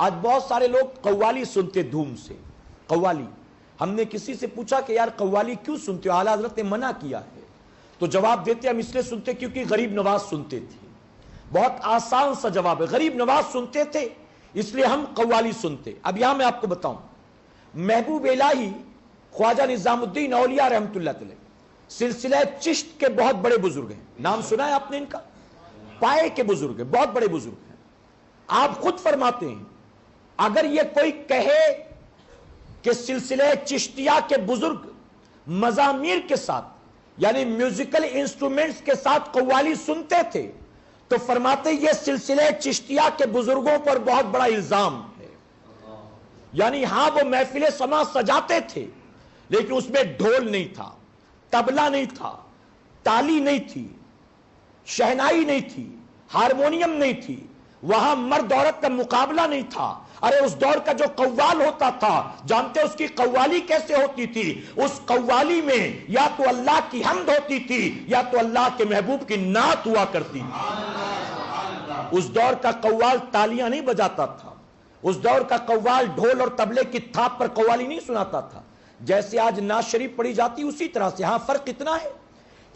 آج بہت سارے لوگ قوالی سنتے دھوم سے. قوالی, ہم نے کسی سے پوچھا کہ یار قوالی کیوں سنتے ہو, اعلیٰ حضرت نے منع کیا ہے, تو جواب دیتے ہم اس لیے سنتے کیونکہ غریب نواز سنتے تھے. بہت آسان سا جواب ہے, غریب نواز سنتے تھے اس لیے ہم قوالی سنتے. اب یہاں میں آپ کو بتاؤں, محبوب الہی خواجہ نظام الدین اولیاء رحمۃ اللہ علیہ سلسلہ چشت کے بہت بڑے بزرگ ہیں. نام سنا ہے آپ نے ان کا؟ پائے کے بزرگ ہیں, بہت بڑے بزرگ ہیں. آپ خود فرماتے ہیں اگر یہ کوئی کہے کہ سلسلہ چشتیہ کے بزرگ مزامیر کے ساتھ یعنی میوزیکل انسٹرومنٹس کے ساتھ قوالی سنتے تھے تو فرماتے یہ سلسلہ چشتیہ کے بزرگوں پر بہت بڑا الزام ہے. یعنی ہاں وہ محفل سما سجاتے تھے لیکن اس میں ڈھول نہیں تھا, طبلہ نہیں تھا, تالی نہیں تھی, شہنائی نہیں تھی, ہارمونیم نہیں تھی, وہاں مرد عورت کا مقابلہ نہیں تھا. ارے اس دور کا جو قوال ہوتا تھا جانتے اس کی قوالی کیسے ہوتی تھی؟ اس قوالی میں یا تو اللہ کی حمد ہوتی تھی یا تو اللہ کے محبوب کی نعت ہوا کرتی تھی. اس دور کا قوال تالیاں نہیں بجاتا تھا, اس دور کا قوال ڈھول اور طبلے کی تھاپ پر قوالی نہیں سناتا تھا. جیسے آج نعت شریف پڑھی جاتی اسی طرح سے. ہاں فرق اتنا ہے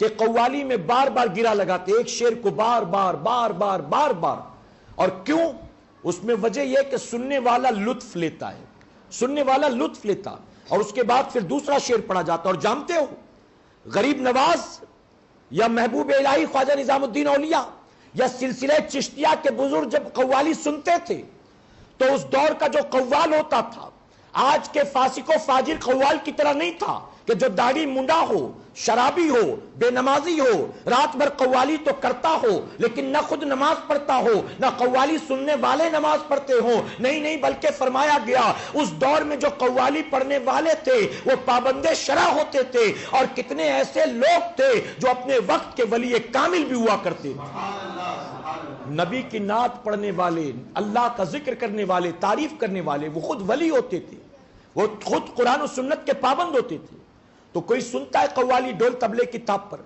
کہ قوالی میں بار بار گرا لگاتے ایک شعر کو بار بار بار بار بار بار. اور کیوں؟ اس میں وجہ یہ کہ سننے والا لطف لیتا ہے, سننے والا لطف لیتا, اور اس کے بعد پھر دوسرا شعر پڑھا جاتا. اور جانتے ہو غریب نواز یا محبوب الہی خواجہ نظام الدین اولیاء یا سلسلہ چشتیہ کے بزرگ جب قوالی سنتے تھے تو اس دور کا جو قوال ہوتا تھا آج کے فاسق و فاجر قوال کی طرح نہیں تھا کہ جو داڑھی منڈا ہو, شرابی ہو, بے نمازی ہو, رات بھر قوالی تو کرتا ہو لیکن نہ خود نماز پڑھتا ہو نہ قوالی سننے والے نماز پڑھتے ہو. نہیں, بلکہ فرمایا گیا اس دور میں جو قوالی پڑھنے والے تھے وہ پابند شرع ہوتے تھے. اور کتنے ایسے لوگ تھے جو اپنے وقت کے ولی کامل بھی ہوا کرتے تھے. نبی کی نعت پڑھنے والے, اللہ کا ذکر کرنے والے, تعریف کرنے والے وہ خود ولی ہوتے تھے, وہ خود قرآن و سنت کے پابند ہوتے تھے. تو کوئی سنتا ہے قوالی ڈھول طبلے کی تھاپ پر,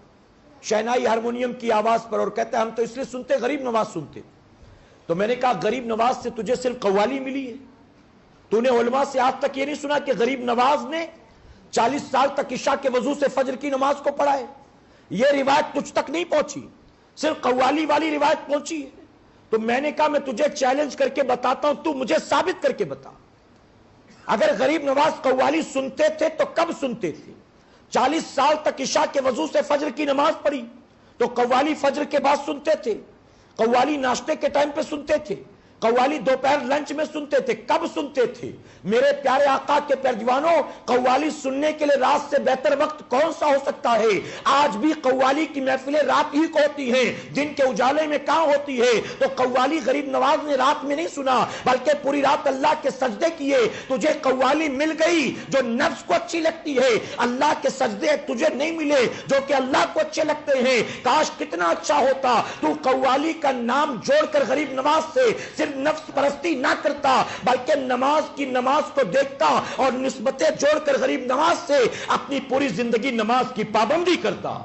شہنائی ہارمونیم کی آواز پر, اور کہتا ہے ہم تو اس لیے سنتے غریب نواز سنتے. تو میں نے کہا غریب نواز سے تجھے صرف قوالی ملی ہے؟ تو نے علماء سے آج تک یہ نہیں سنا کہ غریب نواز نے 40 سال تک عشاء کے وضو سے فجر کی نماز کو پڑھا ہے؟ یہ روایت تجھ تک نہیں پہنچی, صرف قوالی والی روایت پہنچی ہے. تو میں نے کہا میں تجھے چیلنج کر کے بتاتا ہوں, تو مجھے ثابت کر کے بتا. اگر غریب نواز قوالی سنتے تھے تو کب سنتے تھے؟ 40 سال تک عشاء کے وضو سے فجر کی نماز پڑھی تو قوالی فجر کے بعد سنتے تھے, قوالی ناشتے کے ٹائم پہ سنتے تھے, قوالی دوپہر لنچ میں سنتے تھے. کب سنتے تھے؟ میرے پیارے آقا کے پیارجوانوں, قوالی سننے کے لیے رات سے بہتر وقت کون سا ہو سکتا ہے؟ آج بھی قوالی کی محفلیں رات ہی کو ہوتی ہیں, دن کے اجالے میں کہاں ہوتی ہے؟ تو قوالی غریب نواز نے رات میں نہیں سنا بلکہ پوری رات اللہ کے سجدے کیے. تجھے قوالی مل گئی جو نفس کو اچھی لگتی ہے, اللہ کے سجدے تجھے نہیں ملے جو کہ اللہ کو اچھے لگتے ہیں. کاش کتنا اچھا ہوتا تو قوالی کا نام جوڑ کر غریب نواز سے صرف نفس پرستی نہ کرتا بلکہ نماز کی نماز کو دیکھتا اور نسبتیں جوڑ کر غریب نواز سے اپنی پوری زندگی نماز کی پابندی کرتا.